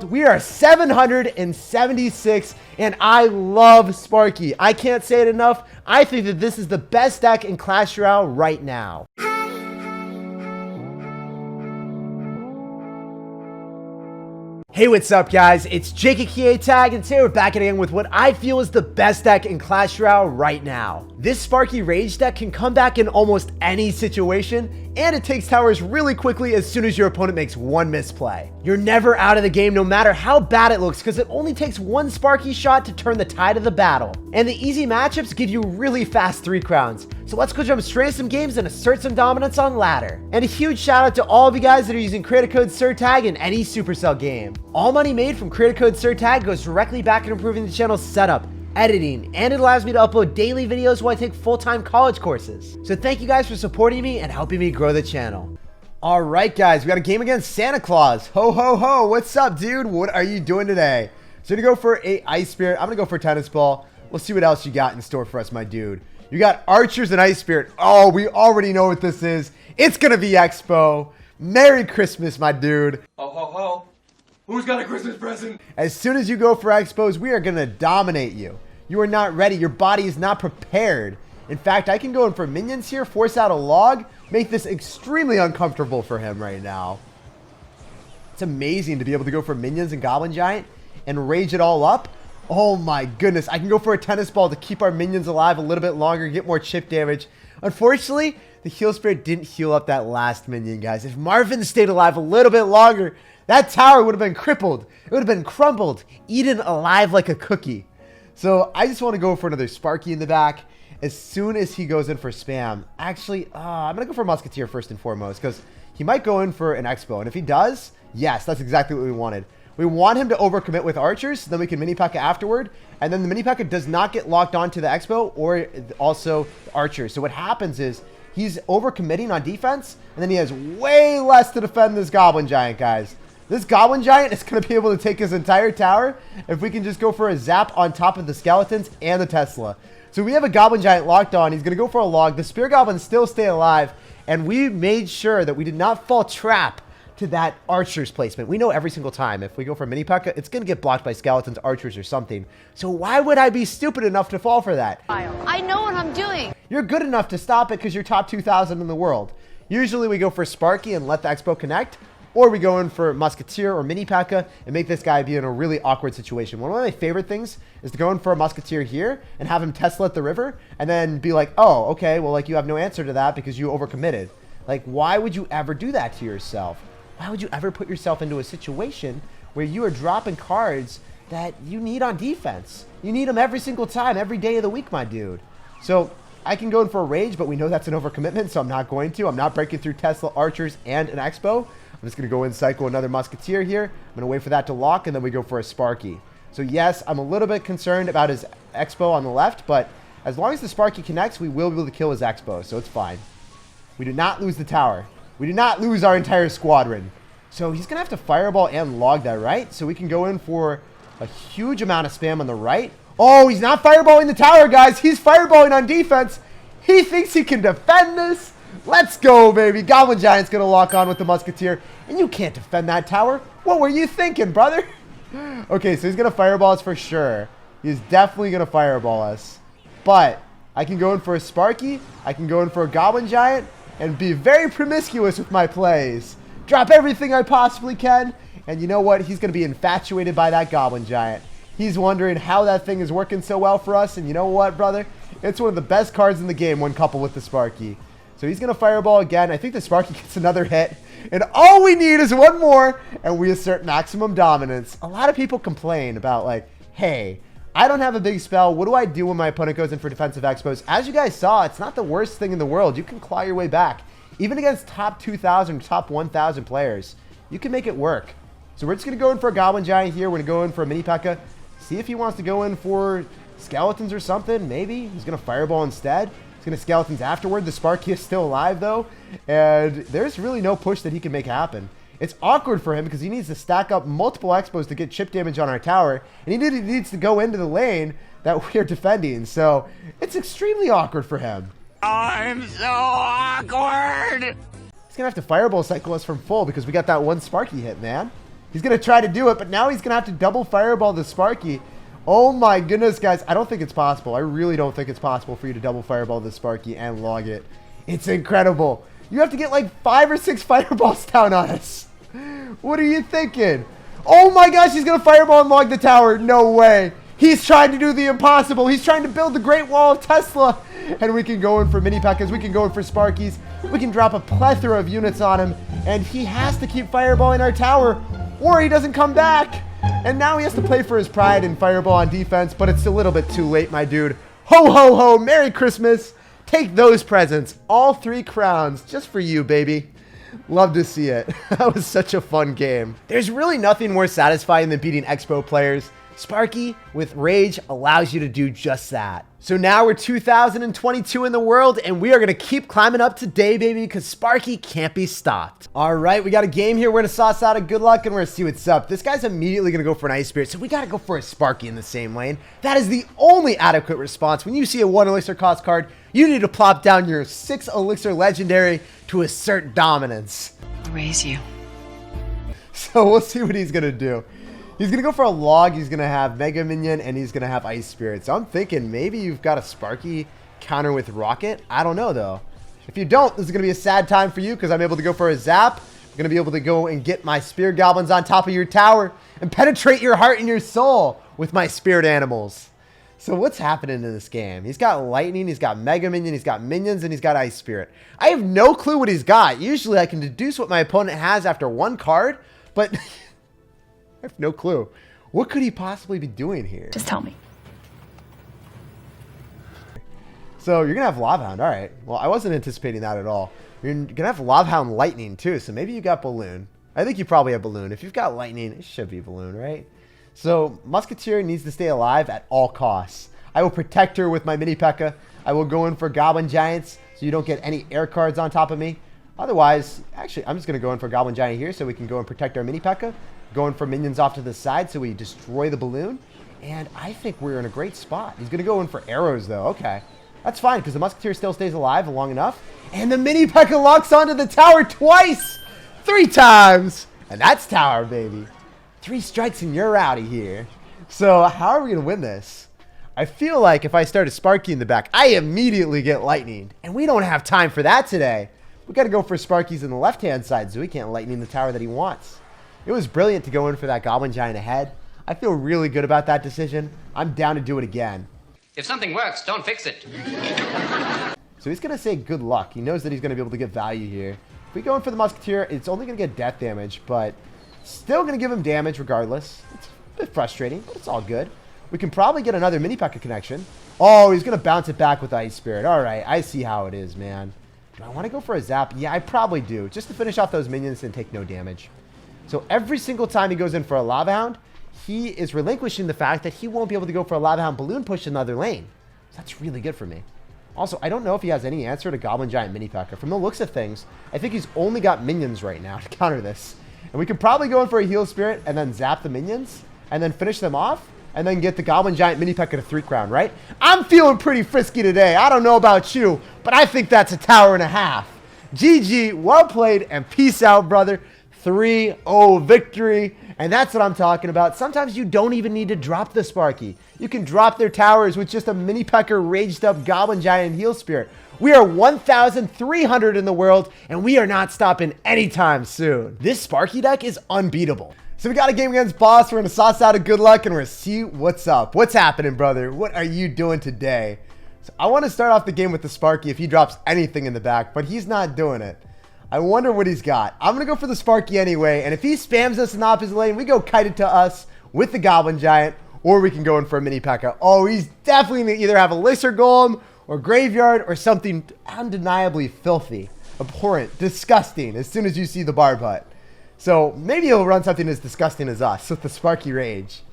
We are 776 and I love Sparky. I can't say it enough. I think that this is the best deck in Clash Royale right now. Hey, what's up guys? It's SirTagCR and today we're back again with what I feel is the best deck in Clash Royale right now. This Sparky Rage deck can come back in almost any situation, and it takes towers really quickly as soon as your opponent makes one misplay. You're never out of the game no matter how bad it looks because it only takes one Sparky shot to turn the tide of the battle. And the easy matchups give you really fast 3 crowns. So let's go jump straight into some games and assert some dominance on ladder. And a huge shout out to all of you guys that are using creator code SirTag in any Supercell game. All money made from creator code SirTag goes directly back into improving the channel's setup, editing, and it allows me to upload daily videos while I take full-time college courses. So thank you guys for supporting me and helping me grow the channel. All right, guys, we got a game against Santa Claus. Ho, ho, ho. What's up, dude? What are you doing today? So to go for a Ice Spirit, I'm going to go for a Tennis Ball. We'll see what else you got in store for us, my dude. You got Archers and Ice Spirit. Oh, we already know what this is. It's going to be Expo. Merry Christmas, my dude. Ho, ho, ho. Who's got a Christmas present? As soon as you go for Expos, we are going to dominate you. You are not ready. Your body is not prepared. In fact, I can go in for minions here, force out a log, make this extremely uncomfortable for him right now. It's amazing to be able to go for minions and Goblin Giant and rage it all up. Oh my goodness. I can go for a Tennis Ball to keep our minions alive a little bit longer, get more chip damage. Unfortunately, the Heal Spirit didn't heal up that last minion, guys. If Marvin stayed alive a little bit longer, that tower would have been crippled. It would have been crumbled, eaten alive like a cookie. So I just want to go for another Sparky in the back as soon as he goes in for spam. Actually, I'm going to go for Musketeer first and foremost because he might go in for an Expo. And if he does, yes, that's exactly what we wanted. We want him to overcommit with Archers, then we can mini P.E.K.K.A afterward. And then the mini P.E.K.K.A does not get locked onto the Expo or also the Archers. So what happens is he's overcommitting on defense, and then he has way less to defend this Goblin Giant, guys. This Goblin Giant is going to be able to take his entire tower if we can just go for a zap on top of the skeletons and the Tesla. So we have a Goblin Giant locked on. He's going to go for a log. The Spear Goblins still stay alive, and we made sure that we did not fall trap to that Archer's placement. We know every single time if we go for mini P.E.K.K.A, it's going to get blocked by skeletons, Archers, or something. So why would I be stupid enough to fall for that? I know what I'm doing. You're good enough to stop it because you're top 2,000 in the world. Usually we go for Sparky and let the Expo connect, or we go in for Musketeer or mini P.E.K.K.A and make this guy be in a really awkward situation. One of my favorite things is to go in for a Musketeer here and have him Tesla at the river and then be like, oh, okay, well, like you have no answer to that because you overcommitted. Like, why would you ever do that to yourself? Why would you ever put yourself into a situation where you are dropping cards that you need on defense? You need them every single time, every day of the week, my dude. So I can go in for a Rage, but we know that's an overcommitment, so I'm not going to. I'm not breaking through Tesla, Archers, and an Expo. I'm just going to go in, cycle another Musketeer here. I'm going to wait for that to lock, and then we go for a Sparky. So yes, I'm a little bit concerned about his Expo on the left, but as long as the Sparky connects, we will be able to kill his Expo, so it's fine. We do not lose the tower. We did not lose our entire squadron. So he's going to have to Fireball and log that, right? So we can go in for a huge amount of spam on the right. Oh, he's not Fireballing the tower, guys. He's Fireballing on defense. He thinks he can defend this. Let's go, baby. Goblin Giant's going to lock on with the Musketeer. And you can't defend that tower. What were you thinking, brother? Okay, so he's going to Fireball us for sure. He's definitely going to Fireball us. But I can go in for a Sparky. I can go in for a Goblin Giant and be very promiscuous with my plays. Drop everything I possibly can. And you know what? He's going to be infatuated by that Goblin Giant. He's wondering how that thing is working so well for us. And you know what, brother? It's one of the best cards in the game when coupled with the Sparky. So he's going to Fireball again. I think the Sparky gets another hit. And all we need is one more. And we assert maximum dominance. A lot of people complain about like, hey, I don't have a big spell. What do I do when my opponent goes in for defensive Expos? As you guys saw, it's not the worst thing in the world. You can claw your way back. Even against top 2,000, top 1,000 players, you can make it work. So we're just going to go in for a Goblin Giant here. We're going to go in for a mini P.E.K.K.A. See if he wants to go in for skeletons or something. Maybe. He's going to Fireball instead. He's going to skeletons afterward. The Sparky is still alive, though. And there's really no push that he can make happen. It's awkward for him because he needs to stack up multiple Expos to get chip damage on our tower. And he needs to go into the lane that we are defending. So it's extremely awkward for him. I'm so awkward. He's going to have to Fireball cycle us from full because we got that one Sparky hit, man. He's going to try to do it, but now he's going to have to double fireball the Sparky. Oh my goodness, guys. I don't think it's possible. I really don't think it's possible for you to double fireball the Sparky and log it. It's incredible. You have to get like 5 or 6 fireballs down on us. What are you thinking? Oh my gosh, he's going to fireball and log the tower. No way. He's trying to do the impossible. He's trying to build the Great Wall of Tesla. And we can go in for mini P.E.K.K.A.s. We can go in for Sparkies. We can drop a plethora of units on him. And he has to keep fireballing our tower or he doesn't come back. And now he has to play for his pride and fireball on defense. But it's a little bit too late, my dude. Ho, ho, ho. Merry Christmas. Take those presents. All 3 crowns just for you, baby. Love to see it. That was such a fun game. There's really nothing more satisfying than beating Expo players. Sparky with Rage allows you to do just that. So now we're 2022 in the world, and we are going to keep climbing up today, baby, because Sparky can't be stopped. All right, we got a game here. We're going to sauce out a good luck, and we're going to see what's up. This guy's immediately going to go for an Ice Spirit, so we got to go for a Sparky in the same lane. That is the only adequate response. When you see a 1 elixir cost card, you need to plop down your 6 elixir legendary to assert dominance. I'll raise you. So we'll see what he's going to do. He's going to go for a log, he's going to have Mega Minion, and he's going to have Ice Spirit. So I'm thinking maybe you've got a Sparky counter with Rocket. I don't know, though. If you don't, this is going to be a sad time for you because I'm able to go for a Zap. I'm going to be able to go and get my Spear Goblins on top of your tower and penetrate your heart and your soul with my Spirit Animals. So what's happening in this game? He's got Lightning, he's got Mega Minion, he's got Minions, and he's got Ice Spirit. I have no clue what he's got. Usually I can deduce what my opponent has after 1 card, but... I have no clue. What could he possibly be doing here? Just tell me. So you're going to have Lava Hound. All right. Well, I wasn't anticipating that at all. You're going to have Lava Hound Lightning too. So maybe you got Balloon. I think you probably have Balloon. If you've got Lightning, it should be Balloon, right? So Musketeer needs to stay alive at all costs. I will protect her with my mini P.E.K.K.A. I will go in for Goblin Giants so you don't get any air cards on top of me. Otherwise, actually, I'm just going to go in for Goblin Giant here so we can go and protect our mini P.E.K.K.A. Going for Minions off to the side so we destroy the Balloon. And I think we're in a great spot. He's going to go in for arrows, though. Okay. That's fine because the Musketeer still stays alive long enough. And the mini P.E.K.K.A. locks onto the tower twice. 3 times. And that's tower, baby. 3 strikes and you're out of here. So how are we going to win this? I feel like if I start a Sparky in the back, I immediately get Lightning. And we don't have time for that today. We got to go for Sparkies on the left-hand side so we can't Lightning the tower that he wants. It was brilliant to go in for that Goblin Giant ahead. I feel really good about that decision. I'm down to do it again. If something works, don't fix it. So he's going to say good luck. He knows that he's going to be able to get value here. If we go in for the Musketeer, it's only going to get death damage, but still going to give him damage regardless. It's a bit frustrating, but it's all good. We can probably get another mini P.E.K.K.A. connection. Oh, he's going to bounce it back with Ice Spirit. All right, I see how it is, man. Do I want to go for a Zap? Yeah, I probably do, just to finish off those minions and take no damage. So every single time he goes in for a Lava Hound, he is relinquishing the fact that he won't be able to go for a Lava Hound Balloon push in another lane. So that's really good for me. Also, I don't know if he has any answer to Goblin Giant mini P.E.K.K.A. From the looks of things, I think he's only got minions right now to counter this. And we could probably go in for a Heal Spirit and then zap the minions and then finish them off and then get the Goblin Giant mini P.E.K.K.A. to 3 crown, right? I'm feeling pretty frisky today. I don't know about you, but I think that's a tower and a half. GG, well played, and peace out, brother. 3-0 victory, and that's what I'm talking about. Sometimes you don't even need to drop the Sparky. You can drop their towers with just a mini P.E.K.K.A. raged up Goblin Giant and Heal Spirit. We are 1,300 in the world, and we are not stopping anytime soon. This Sparky deck is unbeatable. So we got a game against Boss. We're going to sauce out a good luck, and we're going to see what's up. What's happening, brother? What are you doing today? So I want to start off the game with the Sparky if he drops anything in the back, but he's not doing it. I wonder what he's got. I'm going to go for the Sparky anyway, and if he spams us in the opposite lane, we go kite it to us with the Goblin Giant, or we can go in for a mini P.E.K.K.A. Oh, he's definitely going to either have Elixir Golem or Graveyard or something undeniably filthy, abhorrent, disgusting as soon as you see the Barb Hut. So maybe he'll run something as disgusting as us with the Sparky Rage.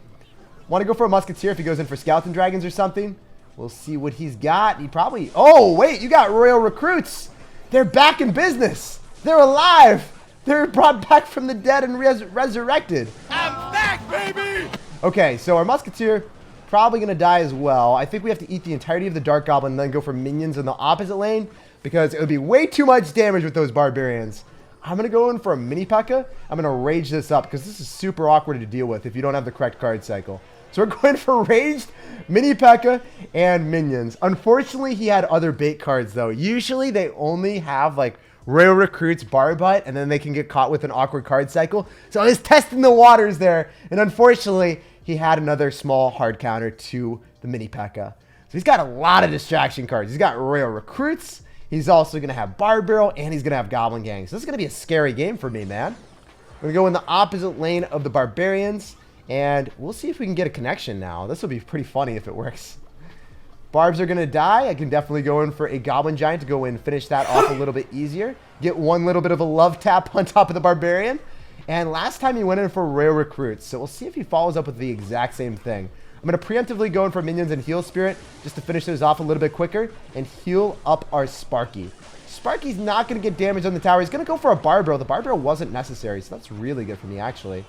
Want to go for a Musketeer if he goes in for Skeleton Dragons or something? We'll see what he's got. He probably... Oh, wait, you got Royal Recruits. They're back in business. They're alive. They're brought back from the dead and resurrected. I'm back, baby! Okay, so our Musketeer probably going to die as well. I think we have to eat the entirety of the Dark Goblin and then go for minions in the opposite lane because it would be way too much damage with those Barbarians. I'm going to go in for a mini P.E.K.K.A. I'm going to rage this up because this is super awkward to deal with if you don't have the correct card cycle. So we're going for raged, mini P.E.K.K.A. and minions. Unfortunately, he had other bait cards though. Usually they only have like Royal Recruits, Bar Butt, and then they can get caught with an awkward card cycle. So I was testing the waters there, and unfortunately, he had another small hard counter to the mini P.E.K.K.A. So he's got a lot of distraction cards. He's got Royal Recruits. He's also going to have Bar Barrel, and he's going to have Goblin Gang. So this is going to be a scary game for me, man. I'm going to go in the opposite lane of the Barbarians, and we'll see if we can get a connection now. This will be pretty funny if it works. Barbs are going to die. I can definitely go in for a Goblin Giant to go in and finish that off a little bit easier. Get one little bit of a love tap on top of the Barbarian. And last time he went in for Rare Recruits, so we'll see if he follows up with the exact same thing. I'm going to preemptively go in for Minions and Heal Spirit just to finish those off a little bit quicker and heal up our Sparky. Sparky's not going to get damage on the tower. He's going to go for a Bar Barrel. The Bar Barrel wasn't necessary, so that's really good for me, actually.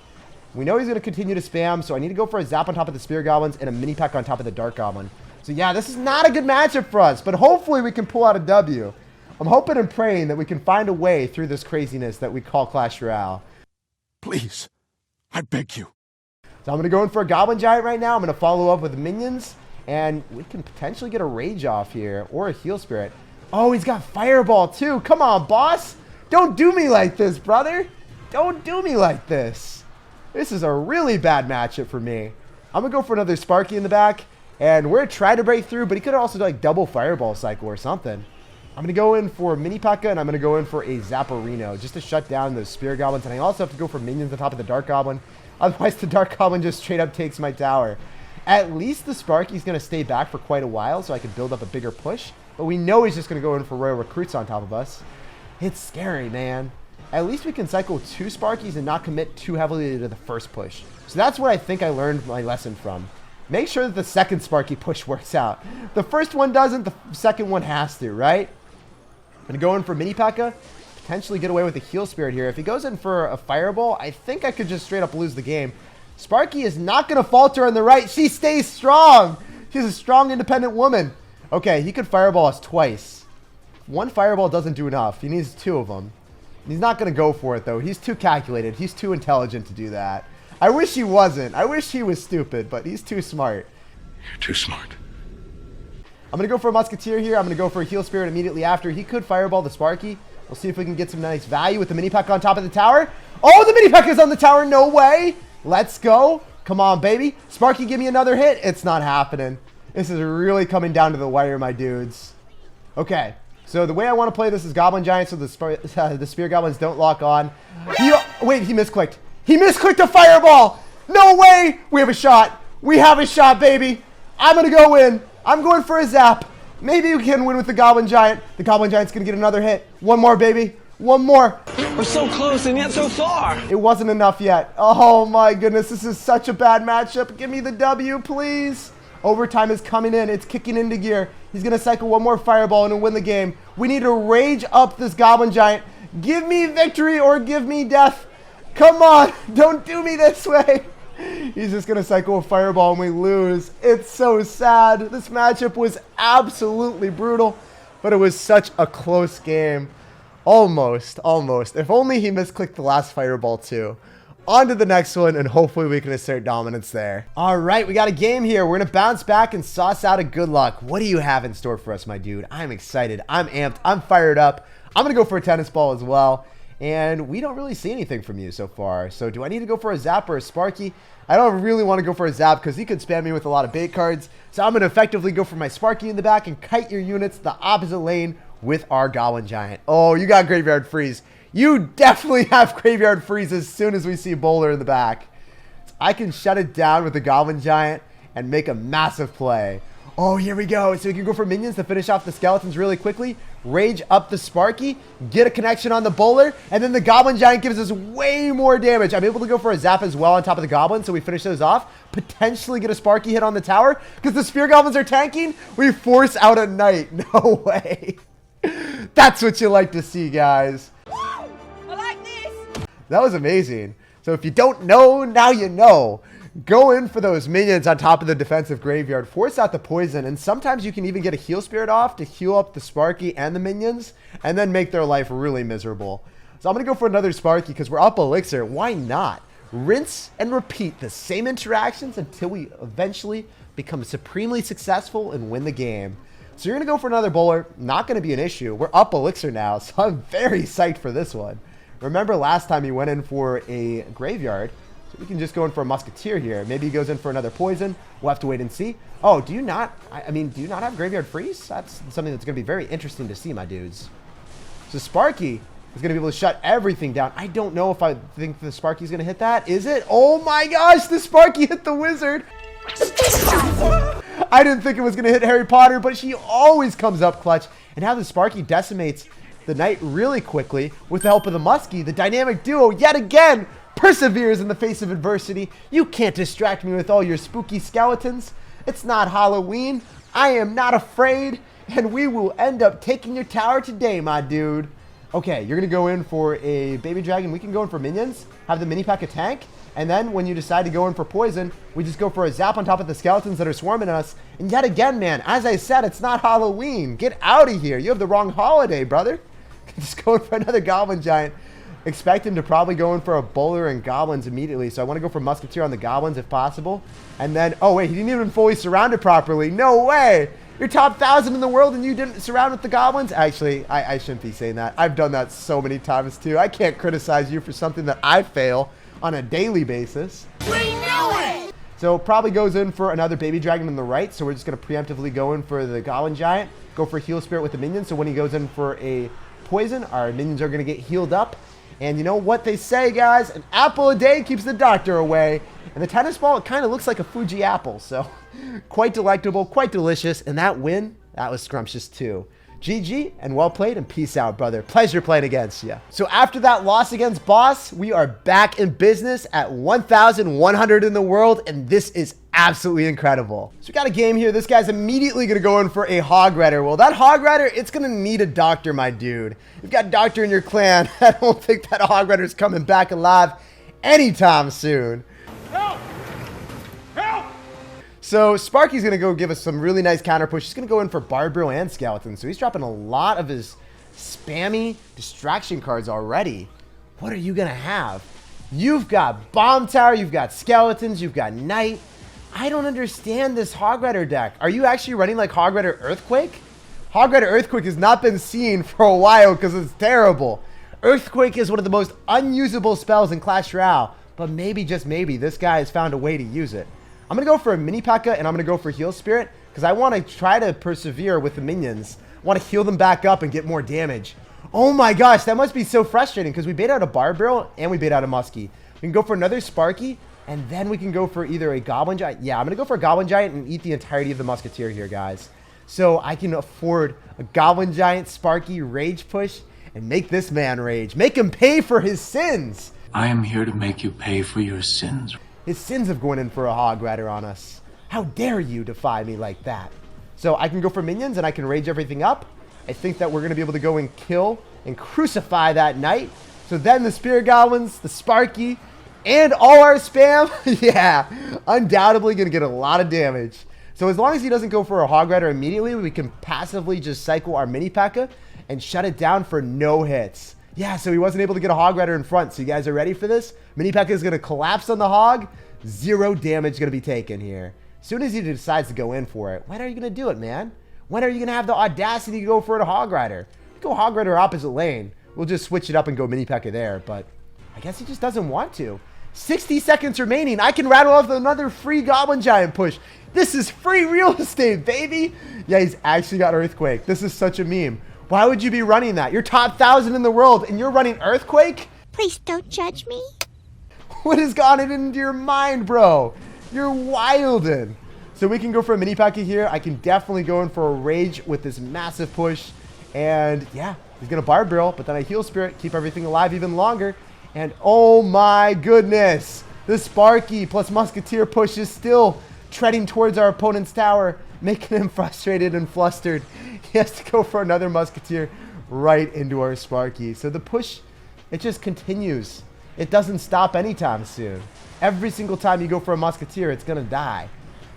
We know he's going to continue to spam, so I need to go for a Zap on top of the Spear Goblins and a Mini Pack on top of the Dark Goblin. So yeah, this is not a good matchup for us, but hopefully we can pull out a W. I'm hoping and praying that we can find a way through this craziness that we call Clash Royale. Please, I beg you. So I'm going to go in for a Goblin Giant right now. I'm going to follow up with Minions, and we can potentially get a Rage off here, or a Heal Spirit. Oh, he's got Fireball too. Come on, boss. Don't do me like this, brother. Don't do me like this. This is a really bad matchup for me. I'm going to go for another Sparky in the back, and we're trying to break through, but he could also do like double Fireball cycle or something. I'm going to go in for Mini P.E.K.K.A. and I'm going to go in for a Zapperino just to shut down those Spear Goblins. And I also have to go for Minions on top of the Dark Goblin. Otherwise, the Dark Goblin just straight up takes my tower. At least the Sparky's going to stay back for quite a while so I can build up a bigger push. But we know he's just going to go in for Royal Recruits on top of us. It's scary, man. At least we can cycle 2 Sparkies and not commit too heavily to the first push. So that's what I think I learned my lesson from. Make sure that the second Sparky push works out. The first one doesn't, the second one has to, right? I'm going to go in for Mini P.E.K.K.A. Potentially get away with a Heal Spirit here. If he goes in for a Fireball, I think I could just straight up lose the game. Sparky is not going to falter on the right. She stays strong. She's a strong, independent woman. Okay, he could Fireball us twice. One Fireball doesn't do enough. He needs 2 of them. He's not going to go for it, though. He's too calculated. He's too intelligent to do that. I wish he wasn't. I wish he was stupid, but he's too smart. You're too smart. I'm going to go for a Musketeer here. I'm going to go for a Heal Spirit immediately after. He could Fireball the Sparky. We'll see if we can get some nice value with the Mini Pack on top of the tower. Oh, the Mini Pack is on the tower. No way. Let's go. Come on, baby. Sparky, give me another hit. It's not happening. This is really coming down to the wire, my dudes. Okay. So the way I want to play this is Goblin Giant so the Spear Goblins don't lock on. Wait, he misclicked. He misclicked a Fireball. No way. We have a shot. We have a shot, baby. I'm going to go in. I'm going for a Zap. Maybe we can win with the Goblin Giant. The Goblin Giant's going to get another hit. One more, baby. One more. We're so close and yet so far. It wasn't enough yet. Oh, my goodness. This is such a bad matchup. Give me the W, please. Overtime is coming in. It's kicking into gear. He's going to cycle one more Fireball and win the game. We need to rage up this Goblin Giant. Give me victory or give me death. Come on. Don't do me this way. He's just going to cycle a Fireball and we lose. It's so sad. This matchup was absolutely brutal, but it was such a close game. Almost. If only he misclicked the last Fireball too. On to the next one, and hopefully we can assert dominance there. All right, we got a game here. We're going to bounce back and sauce out a good luck. What do you have in store for us, my dude? I'm excited. I'm amped. I'm fired up. I'm going to go for a tennis ball as well. And we don't really see anything from you so far. So do I need to go for a Zap or a Sparky? I don't really want to go for a Zap because he could spam me with a lot of bait cards. So I'm going to effectively go for my Sparky in the back and kite your units the opposite lane with our Goblin Giant. Oh, you got Graveyard Freeze. You definitely have Graveyard Freeze as soon as we see Bowler in the back. I can shut it down with the Goblin Giant and make a massive play. Oh, here we go. So we can go for Minions to finish off the Skeletons really quickly. Rage up the Sparky. Get a connection on the Bowler. And then the Goblin Giant gives us way more damage. I'm able to go for a Zap as well on top of the Goblin. So we finish those off. Potentially get a Sparky hit on the tower. Because the Spear Goblins are tanking. We force out a Knight. No way. That's what you like to see, guys. I like this. That was amazing. So if you don't know, now you know. Go in for those Minions on top of the defensive graveyard. Force out the poison. And sometimes you can even get a Heal Spirit off to heal up the Sparky and the Minions. And then make their life really miserable. So I'm going to go for another Sparky because we're up elixir. Why not? Rinse and repeat the same interactions until we eventually become supremely successful and win the game. So you're going to go for another bowler. Not going to be an issue. We're up elixir now, so I'm very psyched for this one. Remember last time he went in for a graveyard, so we can just go in for a musketeer here. Maybe he goes in for another poison. We'll have to wait and see. Oh, do you not, do you not have graveyard freeze? That's something that's going to be very interesting to see, my dudes. So Sparky is going to be able to shut everything down. I don't know if I think the Sparky's going to hit that. Is it? Oh my gosh, the Sparky hit the wizard. I didn't think it was going to hit Harry Potter, but she always comes up clutch. And how the Sparky decimates the knight really quickly with the help of the Muskie. The dynamic duo yet again perseveres in the face of adversity. You can't distract me with all your spooky skeletons. It's not Halloween. I am not afraid. And we will end up taking your tower today, my dude. Okay, you're going to go in for a baby dragon. We can go in for minions, have the mini pack a tank. And then when you decide to go in for poison, we just go for a zap on top of the skeletons that are swarming us. And yet again, man, as I said, it's not Halloween. Get out of here. You have the wrong holiday, brother. Just go in for another Goblin Giant. Expect him to probably go in for a bowler and goblins immediately. So I want to go for musketeer on the goblins if possible. And then, oh wait, he didn't even fully surround it properly. No way. You're top 1,000 in the world and you didn't surround with the goblins? Actually, I shouldn't be saying that. I've done that so many times too. I can't criticize you for something that I fail on a daily basis. We know it! So probably goes in for another baby dragon on the right. So we're just going to preemptively go in for the Goblin Giant. Go for Heal Spirit with the minions. So when he goes in for a poison, our minions are going to get healed up. And you know what they say, guys? An apple a day keeps the doctor away. And the tennis ball, it kind of looks like a Fuji apple. So quite delectable, quite delicious. And that win, that was scrumptious too. GG and well played and peace out, brother. Pleasure playing against you. So after that loss against Boss, we are back in business at 1,100 in the world, and this is absolutely incredible. So we got a game here. This guy's immediately going to go in for a Hog Rider. Well, that Hog Rider, it's going to need a doctor, my dude. You've got doctor in your clan. I don't think that Hog Rider is coming back alive anytime soon. So Sparky's going to go give us some really nice counter push. He's going to go in for Barbro and Skeleton. So he's dropping a lot of his spammy distraction cards already. What are you going to have? You've got Bomb Tower, you've got Skeletons, you've got Knight. I don't understand this Hog Rider deck. Are you actually running like Hog Rider Earthquake? Hog Rider Earthquake has not been seen for a while because it's terrible. Earthquake is one of the most unusable spells in Clash Royale. But maybe, just maybe, this guy has found a way to use it. I'm going to go for a Mini P.E.K.K.A. and I'm going to go for Heal Spirit because I want to try to persevere with the minions. I want to heal them back up and get more damage. Oh my gosh, that must be so frustrating because we bait out a Barbaro and we bait out a Muskie. We can go for another Sparky and then we can go for either a Goblin Giant. Yeah, I'm going to go for a Goblin Giant and eat the entirety of the Musketeer here, guys. So I can afford a Goblin Giant Sparky Rage Push and make this man rage. Make him pay for his sins. I am here to make you pay for your sins. His sins of going in for a Hog Rider on us. How dare you defy me like that? So I can go for minions and I can rage everything up. I think that we're going to be able to go and kill and crucify that knight. So then the Spirit Goblins, the Sparky, and all our spam, yeah, undoubtedly going to get a lot of damage. So as long as he doesn't go for a Hog Rider immediately, we can passively just cycle our Mini P.E.K.K.A. and shut it down for no hits. Yeah, so he wasn't able to get a Hog Rider in front. So you guys are ready for this? Mini P.E.K.K.A. is going to collapse on the Hog. 0 damage going to be taken here. As soon as he decides to go in for it, when are you going to do it, man? When are you going to have the audacity to go for a Hog Rider? Go Hog Rider opposite lane. We'll just switch it up and go Mini P.E.K.K.A. there, but I guess he just doesn't want to. 60 seconds remaining. I can rattle off another free Goblin Giant push. This is free real estate, baby. Yeah, he's actually got Earthquake. This is such a meme. Why would you be running that? You're top 1,000 in the world and you're running Earthquake? Please don't judge me. What has gone into your mind, bro? You're wildin'. So we can go for a Mini P.E.K.K.A. here. I can definitely go in for a Rage with this massive push. And yeah, he's going to Barbaro, but then I Heal Spirit, keep everything alive even longer. And oh my goodness, the Sparky plus Musketeer push is still treading towards our opponent's tower, making him frustrated and flustered. He has to go for another Musketeer right into our Sparky. So the push, it just continues. It doesn't stop anytime soon. Every single time you go for a Musketeer, it's going to die.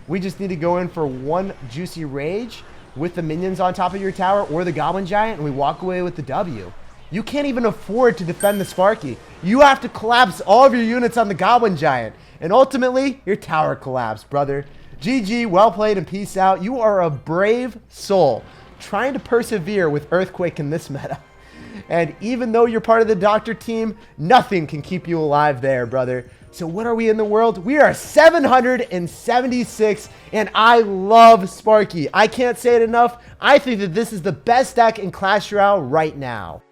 We just need to go in for one juicy Rage with the minions on top of your tower or the Goblin Giant, and we walk away with the W. You can't even afford to defend the Sparky. You have to collapse all of your units on the Goblin Giant. And ultimately, your tower collapsed, brother. GG, well played, and peace out. You are a brave soul trying to persevere with Earthquake in this meta. And even though you're part of the Doctor team, nothing can keep you alive there, brother. So what are we in the world? We are 776, and I love Sparky. I can't say it enough. I think that this is the best deck in Clash Royale right now.